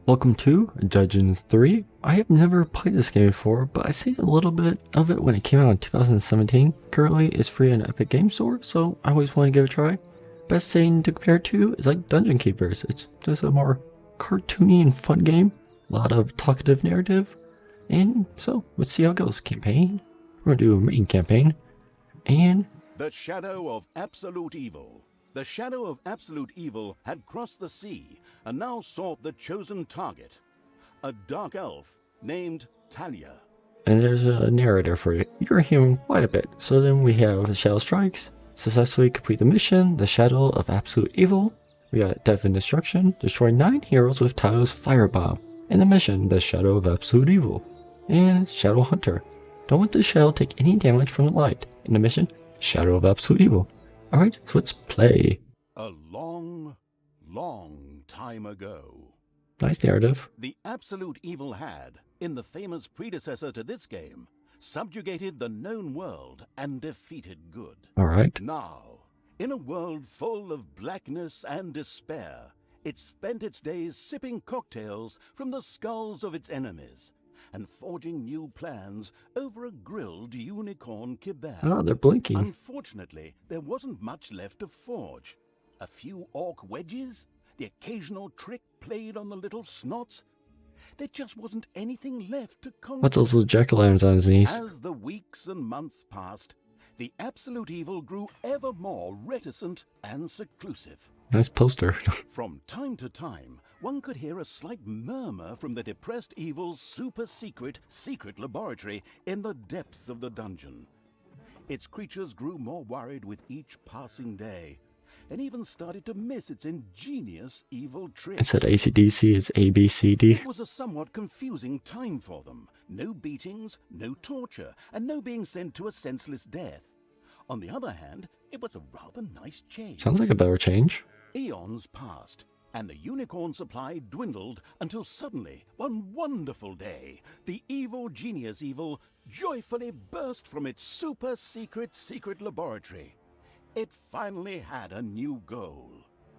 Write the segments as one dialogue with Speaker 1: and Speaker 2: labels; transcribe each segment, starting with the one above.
Speaker 1: Welcome to Dungeon 3. I have never played this game before, but I've seen a little bit of it when it came out in 2017. Currently, it's free on Epic Game Store, so I always want to give it a try. Best thing to compare it to is like Dungeon Keepers. It's just a more cartoony and fun game. A lot of talkative narrative. And so, let's see how it goes. Campaign. We're going to do a main campaign. And
Speaker 2: The shadow of absolute evil. The shadow of absolute evil had crossed the sea and now sought the chosen target, a dark elf named Thalya.
Speaker 1: And there's a narrator for you. You're hearing quite a bit. So then we have the Shadow Strikes, successfully complete the mission, the Shadow of Absolute Evil. We got Death and Destruction, destroy 9 heroes with Thalya's Firebomb. And the mission, the Shadow of Absolute Evil. And Shadow Hunter. Don't let the shadow take any damage from the light. In the mission, Shadow of Absolute Evil. Alright, so let's play.
Speaker 2: A long, long time ago,
Speaker 1: Nice narrative.
Speaker 2: the absolute evil had, in the famous predecessor to this game, subjugated the known world and defeated good.
Speaker 1: Alright.
Speaker 2: Now, in a world full of blackness and despair, it spent its days sipping cocktails from the skulls of its enemies and forging new plans over a grilled unicorn kebab.
Speaker 1: Oh, they're blinking.
Speaker 2: Unfortunately, there wasn't much left to forge. A few orc wedges, the occasional trick played on the little snots. There just wasn't anything left to conquer.
Speaker 1: What's those little jack-o'-lanterns on his knees?
Speaker 2: As the weeks and months passed, the absolute evil grew ever more reticent and seclusive.
Speaker 1: Nice poster.
Speaker 2: From time to time, one could hear a slight murmur from the depressed evil's super-secret laboratory in the depths of the dungeon. Its creatures grew more worried with each passing day, and even started to miss its ingenious evil tricks.
Speaker 1: Instead of AC/DC, it's ABCD.
Speaker 2: It was a somewhat confusing time for them. No beatings, no torture, and no being sent to a senseless death. On the other hand, it was a rather nice change.
Speaker 1: Sounds like a better change.
Speaker 2: Eons passed, and the unicorn supply dwindled until suddenly, one wonderful day, the evil genius Evil joyfully burst from its super-secret laboratory. It finally had a new goal.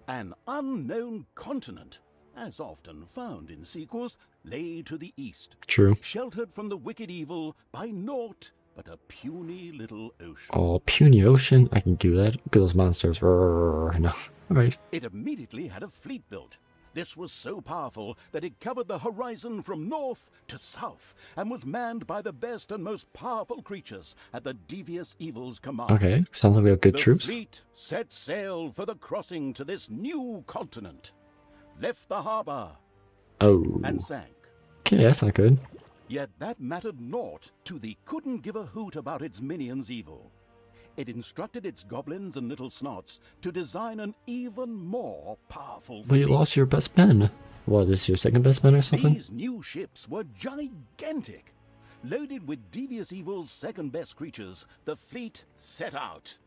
Speaker 2: An unknown continent, as often found in sequels, lay to the east.
Speaker 1: True.
Speaker 2: Sheltered from the wicked evil by naught but a puny little ocean.
Speaker 1: Oh, puny ocean. I can do that. Look at those monsters. Rrrr. No. Alright.
Speaker 2: It immediately had a fleet built. This was so powerful that it covered the horizon from north to south and was manned by the best and most powerful creatures at the devious evil's command.
Speaker 1: Okay. Sounds like we have good
Speaker 2: The
Speaker 1: troops.
Speaker 2: fleet set sail for the crossing to this new continent, left the harbor,
Speaker 1: Oh.
Speaker 2: and sank.
Speaker 1: Okay, that's not good.
Speaker 2: Yet that mattered naught to the couldn't give a hoot about its minions' evil. It instructed its goblins and little snots to design an even more powerful
Speaker 1: But you
Speaker 2: fleet.
Speaker 1: lost your best men. What, is your second best man or something?
Speaker 2: These new ships were gigantic. Loaded with devious evil's second best creatures, the fleet set out.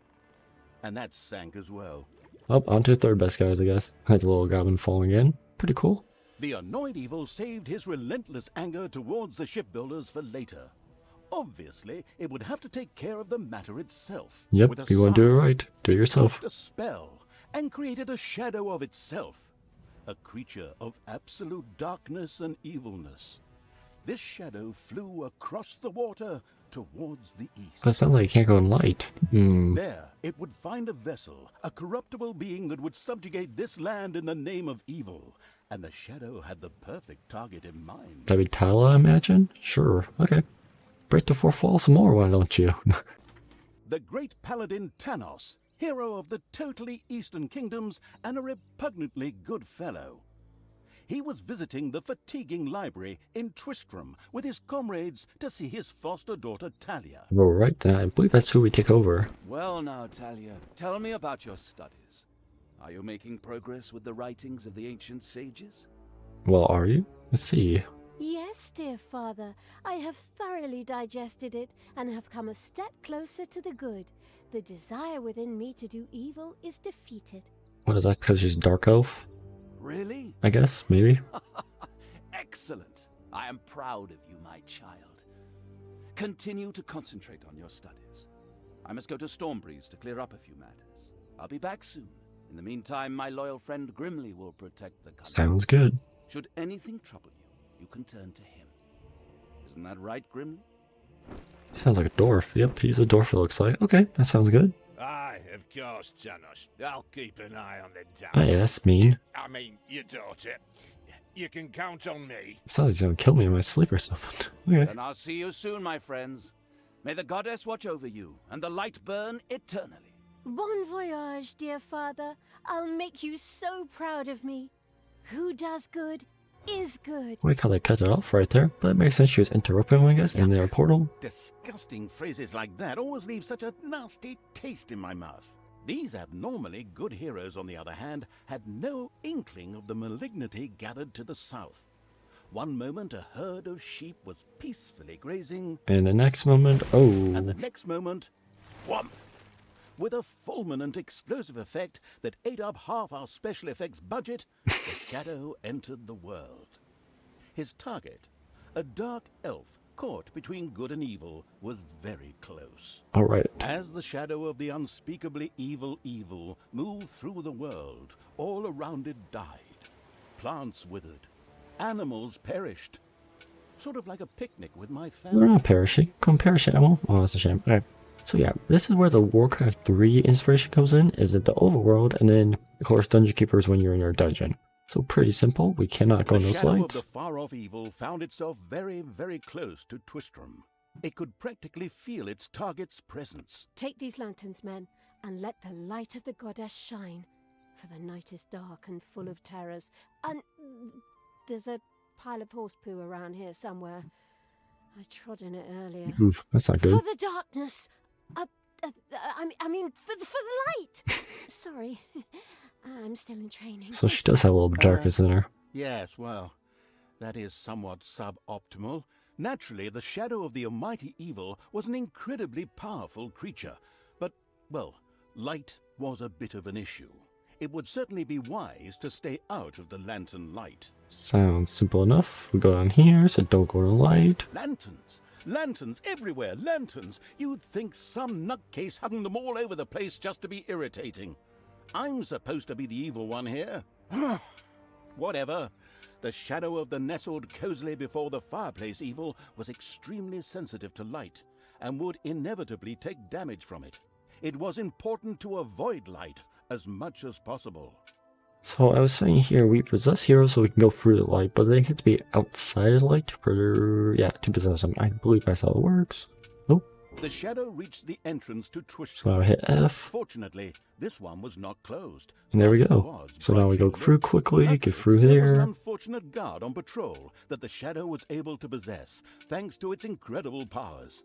Speaker 2: And that sank as well.
Speaker 1: Oh, on to third best guys, I guess. Like the little goblin falling in. Pretty cool.
Speaker 2: The annoyed evil saved his relentless anger towards the shipbuilders for later. Obviously, it would have to take care of the matter itself.
Speaker 1: Yep,
Speaker 2: With a
Speaker 1: you want to do it
Speaker 2: sigh,
Speaker 1: right. Do it yourself.
Speaker 2: cast a spell and created a shadow of itself, a creature of absolute darkness and evilness. This shadow flew across the water towards the east.
Speaker 1: That sounds like it can't go in light.
Speaker 2: There, it would find a vessel, a corruptible being that would subjugate this land in the name of evil, and the shadow had the perfect target in mind.
Speaker 1: That'd be Thalya, I imagine? Sure. Okay. Break the fourth wall some more, why don't you?
Speaker 2: The great paladin Tanos, hero of the totally eastern kingdoms and a repugnantly good fellow. He was visiting the fatiguing library in Tristram with his comrades to see his foster daughter Thalya.
Speaker 1: Alright, then I believe that's who we take over.
Speaker 3: Well now, Thalya, tell me about your studies. Are you making progress with the writings of the ancient sages?
Speaker 1: Well, are you? Let's see.
Speaker 4: Yes, dear father, I have thoroughly digested it and have come a step closer to the good. The desire within me to do evil is defeated.
Speaker 1: What is that, because she's dark elf?
Speaker 3: Really?
Speaker 1: I guess, maybe.
Speaker 3: Excellent. I am proud of you, my child. Continue to concentrate on your studies. I must go to Stormbreeze to clear up a few matters. I'll be back soon. In the meantime, my loyal friend Grimly will protect the country.
Speaker 1: Sounds good.
Speaker 3: Should anything trouble you, you can turn to him. Isn't that right, Grimly?
Speaker 1: Sounds like a dwarf. Yep, he's a dwarf, it looks like. Okay, that sounds good.
Speaker 5: Aye, of course, Janos. I'll keep an eye on the dam.
Speaker 1: Hey, that's mean.
Speaker 5: I mean, your daughter. You can count on me.
Speaker 1: Sounds like he's gonna kill me in my sleep or something. Okay.
Speaker 3: Then I'll see you soon, my friends. May the goddess watch over you, and the light burn eternally.
Speaker 4: Bon voyage, dear father. I'll make you so proud of me. Who does good is good.
Speaker 1: I like how they cut it off right there, but it makes sense she was interrupting him, I guess, in their portal.
Speaker 2: Disgusting phrases like that always leave such a nasty taste in my mouth. These abnormally good heroes, on the other hand, had no inkling of the malignity gathered to the south. One moment a herd of sheep was peacefully grazing,
Speaker 1: And the next moment,
Speaker 2: and the
Speaker 1: oh,
Speaker 2: next moment, whomp! With a fulminant explosive effect that ate up half our special effects budget, the shadow entered the world. His target, a dark elf caught between good and evil, was very close.
Speaker 1: alright.
Speaker 2: As the shadow of the unspeakably evil moved through the world, all around it died. Plants withered. Animals perished. Sort of like a picnic with my
Speaker 1: They're
Speaker 2: family.
Speaker 1: not perishing. Come perishing. Oh, that's a shame. Okay. So yeah, this is where the Warcraft 3 inspiration comes in, is it the overworld, and then, of course, Dungeon Keeper is when you're in your dungeon. So pretty simple. We cannot go in
Speaker 2: The
Speaker 1: those
Speaker 2: shadow of
Speaker 1: lights.
Speaker 2: the far-off evil found itself very, very close to Twistram. It could practically feel its target's presence.
Speaker 4: Take these lanterns, men, and let the light of the goddess shine. For the night is dark and full of terrors. And there's a pile of horse poo around here somewhere. I trod in it earlier.
Speaker 1: Oof, that's not
Speaker 4: For
Speaker 1: good.
Speaker 4: the darkness. I mean, for the light. Sorry, I'm still in training.
Speaker 1: So she does have a little darkness in her.
Speaker 2: Yes, well, that is somewhat suboptimal. Naturally, the shadow of the almighty evil was an incredibly powerful creature. But, well, light was a bit of an issue. It would certainly be wise to stay out of the lantern light.
Speaker 1: Sounds simple enough. We go down here, so don't go to the light.
Speaker 2: Lanterns! Lanterns everywhere! Lanterns! You'd think some nutcase hung them all over the place just to be irritating. I'm supposed to be the evil one here. Whatever. The shadow of the nestled cozily before the fireplace evil was extremely sensitive to light, and would inevitably take damage from it. It was important to avoid light as much as possible.
Speaker 1: So I was saying here, we possess heroes so we can go through the light, but they have to be outside of the light to possess them. I believe that's how it works. Nope.
Speaker 2: The shadow reached the entrance to Twistram.
Speaker 1: So now I hit F,
Speaker 2: Fortunately, this one was not closed.
Speaker 1: and there we
Speaker 2: But it
Speaker 1: go.
Speaker 2: was
Speaker 1: So now we go
Speaker 2: brightly
Speaker 1: through
Speaker 2: lit.
Speaker 1: quickly, get
Speaker 2: Luckily,
Speaker 1: through
Speaker 2: there was an
Speaker 1: here.
Speaker 2: unfortunate guard on patrol that the shadow was able to possess, thanks to its incredible powers.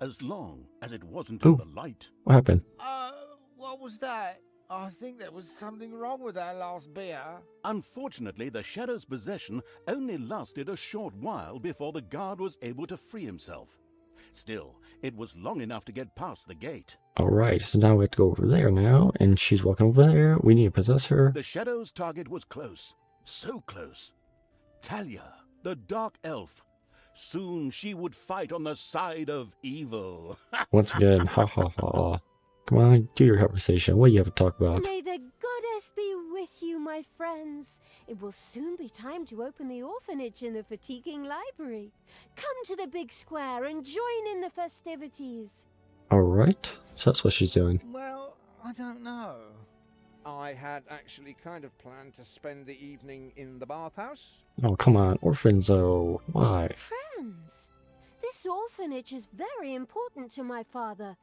Speaker 2: As long as it wasn't in
Speaker 1: Ooh.
Speaker 2: the light.
Speaker 1: What happened?
Speaker 6: What was that? I think there was something wrong with our last beer.
Speaker 2: Unfortunately, the shadow's possession only lasted a short while before the guard was able to free himself. Still, it was long enough to get past the gate.
Speaker 1: Alright, so now we have to go over there now, and she's walking over there. We need to possess her.
Speaker 2: The shadow's target was close. So close. Thalya, the dark elf. Soon she would fight on the side of evil.
Speaker 1: Once again, ha ha ha. Come on, do your conversation. What do you have to talk about?
Speaker 4: May the goddess be with you, my friends. It will soon be time to open the orphanage in the fatiguing library. Come to the big square and join in the festivities.
Speaker 1: Alright, so that's what she's doing.
Speaker 6: Well, I don't know. I had actually kind of planned to spend the evening in the bathhouse.
Speaker 1: Oh, come on, orphans though. Why?
Speaker 4: Friends, this orphanage is very important to my father.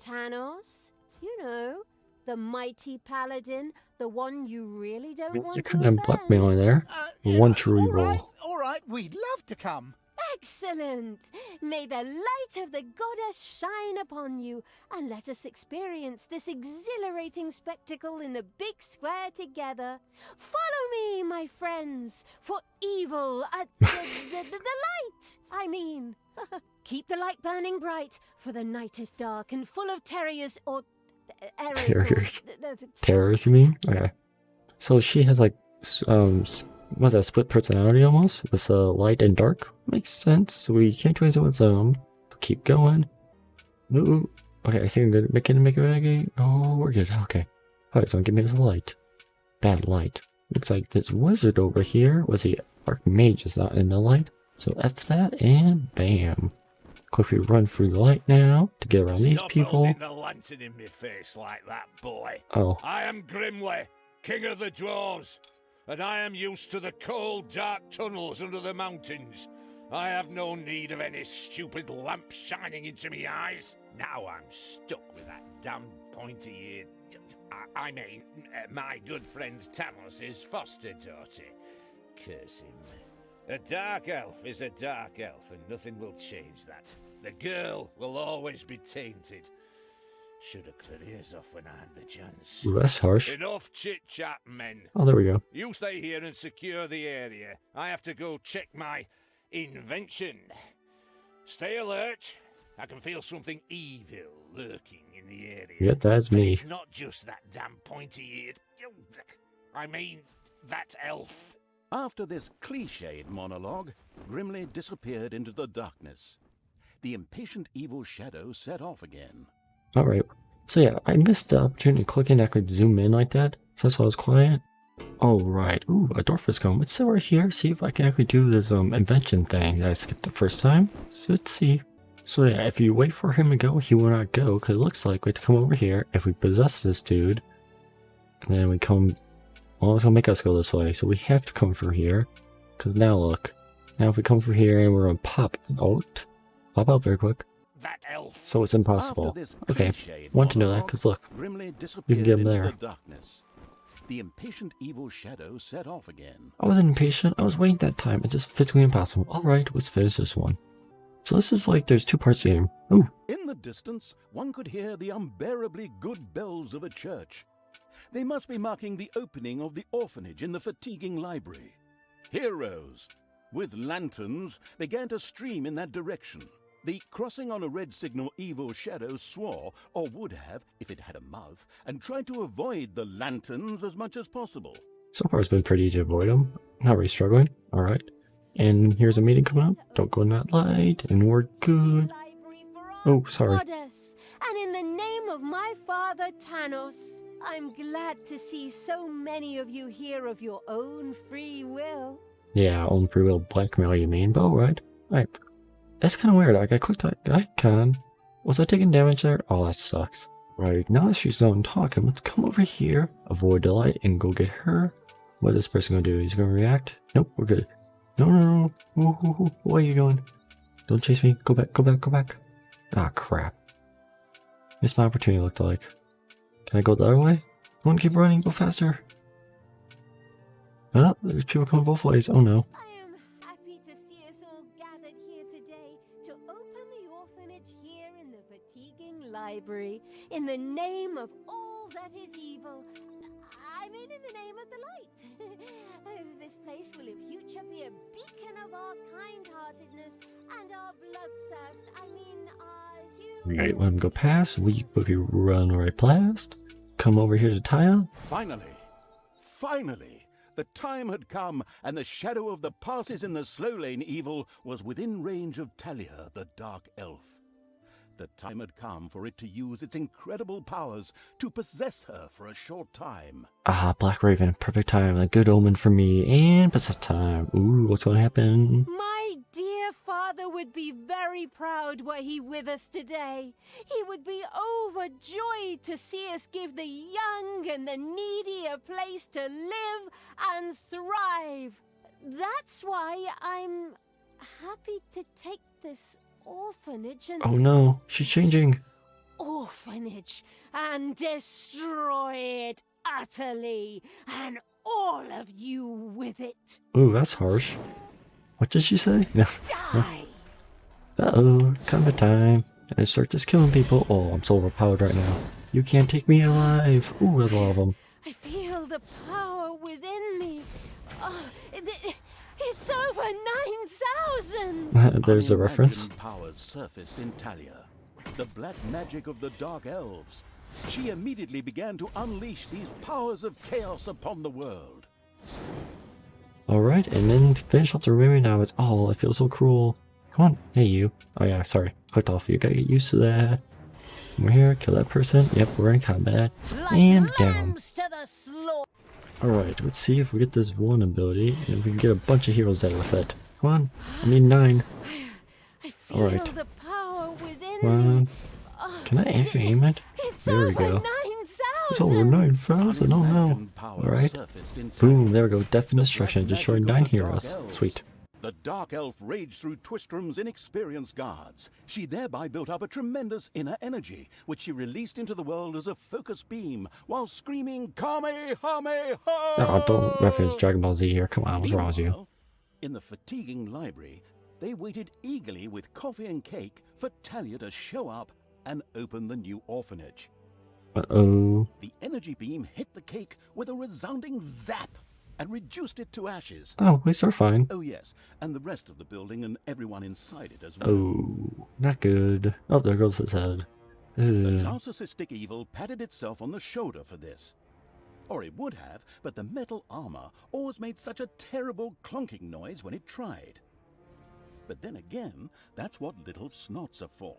Speaker 4: Tanos, you know, the mighty paladin, the one you really don't want
Speaker 1: You're
Speaker 4: to
Speaker 1: kind of
Speaker 4: offend.
Speaker 1: blackmailing there. One to reroll.
Speaker 6: All right, we'd love to come.
Speaker 4: Excellent! May the light of the goddess shine upon you, and let us experience this exhilarating spectacle in the big square together. Follow me, my friends, for evil, the light, I mean. Keep the light burning bright, for the night is dark and full of terriers, or errors.
Speaker 1: Terriers. Terrorists, you mean? Okay. So she has like, what's that, split personality almost? This light and dark? Makes sense. So we can't do anything with them. Keep going. Ooh. Okay, I think I'm good. Make it again. Oh, we're good. Okay. Alright, so give me this light. Bad light. Looks like this wizard over here. Was he Archmage is not in the light. So F that and bam. Quickly run through the light now to get around these people.
Speaker 5: holding the lantern in my face like that, boy.
Speaker 1: Oh,
Speaker 5: I am Grimly, king of the dwarves, and I am used to the cold, dark tunnels under the mountains. I have no need of any stupid lamp shining into me eyes. Now I'm stuck with that damn pointy-eared... I mean, my good friend Tanos' foster daughter. Curse him. A dark elf is a dark elf, and nothing will change that. The girl will always be tainted. Should have cut ears off when I had the chance.
Speaker 1: ooh, that's harsh.
Speaker 5: Enough chit-chat, men.
Speaker 1: Oh, there we go.
Speaker 5: You stay here and secure the area. I have to go check my invention. Stay alert. I can feel something evil lurking in the area.
Speaker 1: Yep, that's
Speaker 5: And
Speaker 1: me.
Speaker 5: it's not just that damn pointy-eared... I mean, that elf.
Speaker 2: After this cliched monologue, Grimly disappeared into the darkness. The impatient evil shadow set off again.
Speaker 1: Alright. So yeah, I missed the opportunity to click in. I could zoom in like that. So that's why I was quiet. Alright. Ooh, a dwarf is coming. Let's sit right here. See if I can actually do this invention thing that I skipped the first time. So let's see. So yeah, if you wait for him to go, he will not go. Because it looks like we have to come over here. If we possess this dude. And then we come... Well, it's going to make us go this way. So we have to come through here. Because now look. Now if we come through here and we're going to pop out. Pop out very quick.
Speaker 5: That elf.
Speaker 1: So it's impossible.
Speaker 2: After this
Speaker 1: Okay,
Speaker 2: cliched
Speaker 1: want to know that,
Speaker 2: monologue,
Speaker 1: because look,
Speaker 2: Grimly disappeared
Speaker 1: get him
Speaker 2: into
Speaker 1: there.
Speaker 2: the darkness. The impatient evil shadow set off again.
Speaker 1: I wasn't impatient, I was waiting that time, it's just physically impossible. Alright, let's finish this one. So this is like, there's two parts to the game. Ooh,
Speaker 2: In the distance, one could hear the unbearably good bells of a church. They must be marking the opening of the orphanage in the fatiguing library. Heroes, with lanterns, began to stream in that direction. The crossing on a red signal evil shadow swore, or would have if it had a mouth, and tried to avoid the lanterns as much as possible.
Speaker 1: so far it's been pretty easy to avoid them. Not really struggling. Alright. And here's a meeting coming up. Don't go in that light, and we're good.
Speaker 4: Library for our
Speaker 1: Oh, sorry.
Speaker 4: goddess. And in the name of my father Tanos, I'm glad to see so many of you here of your own free will.
Speaker 1: Yeah, on free will blackmail you mean, but alright. Alright. That's kind of weird. Like, I clicked that icon. Was I taking damage there? Oh, that sucks. Right, now that she's done talking, let's come over here, avoid the light, and go get her. What is this person gonna do? He's gonna react? Nope, we're good. No, no, no. Ooh, where are you going? Don't chase me. Go back, go back, go back. Ah, crap. Missed my opportunity, looked like. Can I go the other way? Come on, keep running. Go faster. Oh, there's people coming both ways. Oh, no.
Speaker 4: I am happy to see us all gathered here today to open the orphanage here in the fatiguing library in the name of all that is evil. I mean, in the name of the light. This place will in future be a beacon of our kind-heartedness and our bloodthirst. I mean, our
Speaker 1: Right, let him go past. We boogie run right past. Come over here to Thalya.
Speaker 2: Finally, the time had come, and the shadow of the passes in the slow lane evil was within range of Thalya, the dark elf. The time had come for it to use its incredible powers to possess her for a short time.
Speaker 1: Ah, Black Raven, perfect time, a good omen for me, and possess time. Ooh, what's gonna happen?
Speaker 4: My dear father would be very proud were he with us today. He would be overjoyed to see us give the young and the needy a place to live and thrive. That's why I'm happy to take this orphanage and
Speaker 1: Oh no, she's changing.
Speaker 4: orphanage and destroy it utterly, and all of you with it.
Speaker 1: Ooh, that's harsh. What did she say?
Speaker 4: Die!
Speaker 1: Uh-oh, combat time. And I start just killing people. Oh, I'm so overpowered right now. You can't take me alive. Ooh, there's a lot of them.
Speaker 4: I feel the power within me. Oh, it's over 9,000!
Speaker 1: There's a reference.
Speaker 2: Unimagined powers surfaced in Thalya. The black magic of the dark elves. She immediately began to unleash these powers of chaos upon the world.
Speaker 1: Alright, and then to finish off the remaining now, it's oh, it feels so cruel. Come on, hey you. Oh yeah, sorry. Clicked off. You gotta get used to that. We're here, kill that person. Yep, we're in combat.
Speaker 4: Like
Speaker 1: And down.
Speaker 4: lambs to the slaughter.
Speaker 1: Alright, let's see if we get this one ability and if we can get a bunch of heroes dead with it. Come on, I need 9.
Speaker 4: I feel
Speaker 1: Alright.
Speaker 4: the power within
Speaker 1: Come on.
Speaker 4: me. Oh,
Speaker 1: Can I actually aim it?
Speaker 4: It's
Speaker 1: There we
Speaker 4: over
Speaker 1: go.
Speaker 4: 9,000.
Speaker 1: It's over 9,000, oh no.
Speaker 2: Unimagined power
Speaker 1: Alright.
Speaker 2: surfaced in
Speaker 1: Boom,
Speaker 2: Thalya.
Speaker 1: there we go. Death and
Speaker 2: The
Speaker 1: destruction.
Speaker 2: black
Speaker 1: Destroyed
Speaker 2: magic
Speaker 1: 9
Speaker 2: of the dark
Speaker 1: heroes.
Speaker 2: elves.
Speaker 1: Sweet.
Speaker 2: The Dark Elf raged through Twistrum's inexperienced guards. She thereby built up a tremendous inner energy, which she released into the world as a focus beam, while screaming, Kamehameha!
Speaker 1: Oh, don't reference Dragon Ball Z here. Come on, what's wrong with you?
Speaker 2: Meanwhile, in the fatiguing library, they waited eagerly with coffee and cake for Thalya to show up and open the new orphanage.
Speaker 1: Uh-oh.
Speaker 2: The energy beam hit the cake with a resounding zap and reduced it to ashes.
Speaker 1: Oh, at least they're fine.
Speaker 2: Oh yes, and the rest of the building and everyone inside it as well.
Speaker 1: Oh, not good. Oh, there goes his head.
Speaker 2: The
Speaker 1: Ugh.
Speaker 2: narcissistic evil patted itself on the shoulder for this. Or it would have, but the metal armor always made such a terrible clunking noise when it tried. But then again, that's what little snots are for.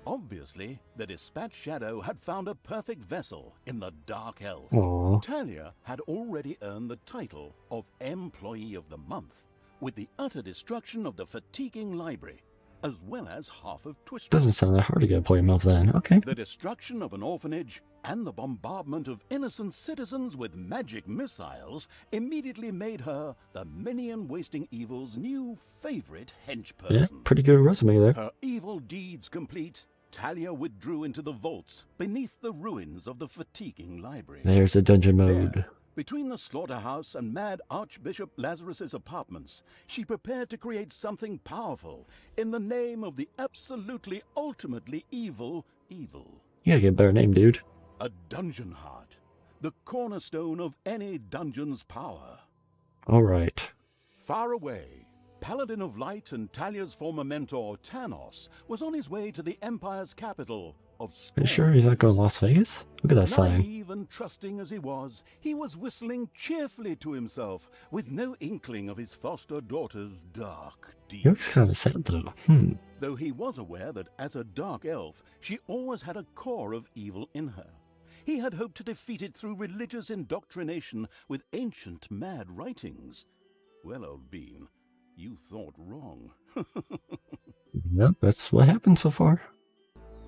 Speaker 2: Obviously, the Dispatch Shadow had found a perfect vessel in the Dark Elf.
Speaker 1: Aw.
Speaker 2: Thalya had already earned the title of Employee of the Month, with the utter destruction of the fatiguing library, as well as half of Twistrum.
Speaker 1: Doesn't sound that hard to get a play mouth then. Okay.
Speaker 2: The destruction of an orphanage and the bombardment of innocent citizens with magic missiles immediately made her the minion-wasting evil's new favorite henchperson.
Speaker 1: Yeah, pretty good resume there.
Speaker 2: Her evil deeds complete, Thalya withdrew into the vaults beneath the ruins of the fatiguing library.
Speaker 1: There's the dungeon
Speaker 2: There,
Speaker 1: mode.
Speaker 2: between the slaughterhouse and mad Archbishop Lazarus's apartments, she prepared to create something powerful in the name of the absolutely ultimately evil.
Speaker 1: You gotta get a better name, dude.
Speaker 2: A dungeon heart, the cornerstone of any dungeon's power.
Speaker 1: Alright.
Speaker 2: Far away, Paladin of Light and Thalya's former mentor, Tanos, was on his way to the Empire's capital of
Speaker 1: Are you sure he's not going to
Speaker 2: Storms.
Speaker 1: Las Vegas? Look at that sign.
Speaker 2: Naive and trusting as he was whistling cheerfully to himself, with no inkling of his foster daughter's dark deeds.
Speaker 1: He looks kind of sad though.
Speaker 2: Though he was aware that as a dark elf, she always had a core of evil in her. He had hoped to defeat it through religious indoctrination with ancient mad writings. Well, old bean, you thought wrong.
Speaker 1: Yep, that's what happened so far.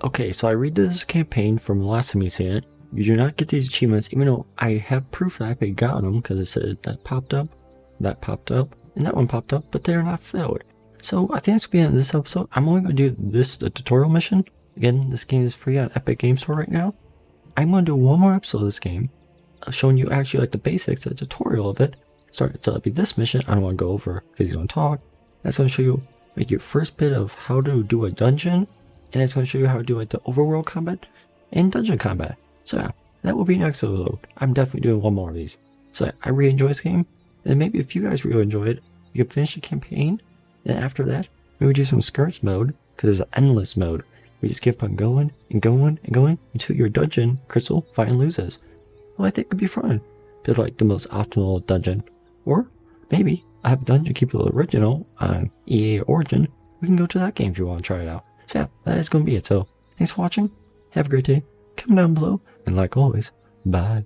Speaker 1: Okay, so I read this campaign from the last time you seen it. You do not get these achievements, even though I have proof that I actually got them, because it said that popped up, and that one popped up, but they're not filled. So I think that's going to be the end of this episode. I'm only going to do the tutorial mission. Again, this game is free on Epic Game Store right now. I'm going to do one more episode of this game, showing you actually like the basics, the tutorial of it. So it'll be this mission. I don't want to go over because he's going to talk. That's going to show you like your first bit of how to do a dungeon, and it's going to show you how to do like the overworld combat and dungeon combat. So yeah, that will be next episode. I'm definitely doing one more of these. So yeah, I really enjoy this game, and maybe if you guys really enjoy it, you can finish the campaign. And after that, maybe do some skirts mode, because there's an endless mode. We just keep on going and going and going until your dungeon crystal finally loses. Well, I think it could be fun. Build like the most optimal dungeon. Or maybe I have Dungeon Keeper original on EA Origin. We can go to that game if you want to try it out. So yeah, that is going to be it. So thanks for watching. Have a great day. Comment down below. And like always, bye.